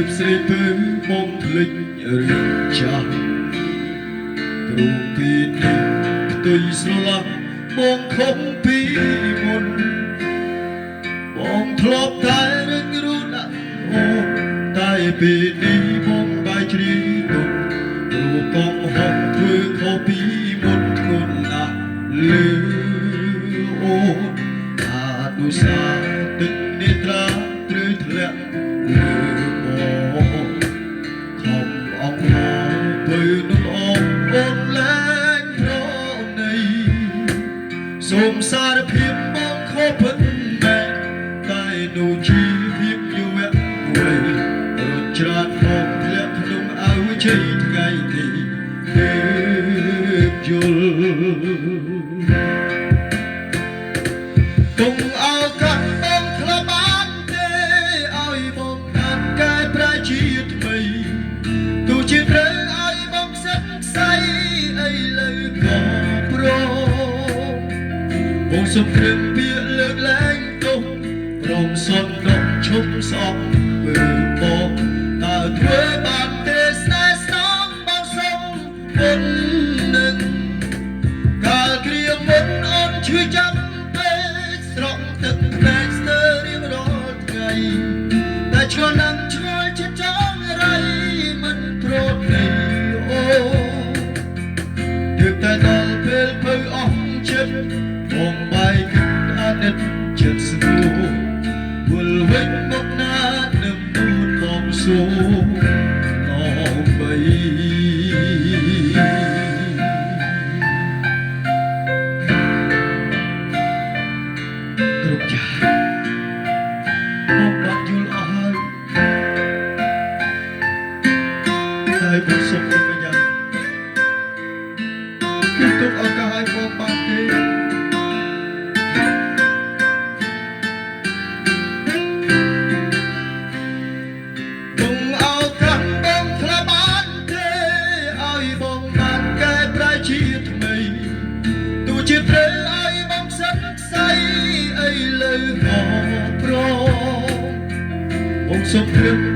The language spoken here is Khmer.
បស្រីពើមកភ្លេចរឿងចាស់គ្រូពីនេះផ្ទុយស្រឡះបងខំពីមុនបងធ្លាប់តែរឹងរូតអូតែពេលនេះបងបែកជ្រីទុនគ្រូកងហត់ធ្វើខុសពីមុនធ្ងន់ណាស់លឺអូថាទុសាទឹកនេត្រាត្រូវធ្លាក់លើបងខំអងមកទៅនោះអូនលែងប្រណីសូមសារភាពបងខុសពិតមែនតែនោះជីភាពយុវវ័យរត់ច្រានមកធ្លាក់ក្នុងអើជ័យថ្ងៃនេះទើបយល់កុំអោកាត់បងក្លាបានទេឲ្យបងកាត់កែប្រែជាថ្មីទោះជាត្រូវឲ្យបងសិតខ្សែអីលើក៏ព្រមបងសុំគ្រឿងពាក្យលើកលែងទោសព្រមសន្តិឈប់ស្អប់មើលបងតើធ្វើបានទេស្នេហ៍ស្នងបងសុំពុននឹងកាលគ្រាមុនអូនឈឺចាប់ស្រក់ទឹកភ្នែកស្ទើររៀងរាល់ថ្ងៃតែឆ្ងល់នឹងឆ្ងល់ចិត្តចង់រៃមិនប្រត់នៃអូទើបតែដល់ពេលភៅអស់ចិត្តបងបែកគិតអាណិតចិត្តស្រួលវល់វិញមកណានឹមទូនបងសួរឡងបីគ្រប់យ៉ាងបងបានយល់អស់ហើយតែបងសុំអនុញ្ញាតគឺទុកឱកាសឲ្យបងបានទេកុំឱកាសបងខ្លះបានទេឲ្យបងបានកែប្រែជាថ្មីទោះជាត្រូវឲ្យបងសិតខ្សែអីលើក៏ព្រមបងសុំគ្រឿង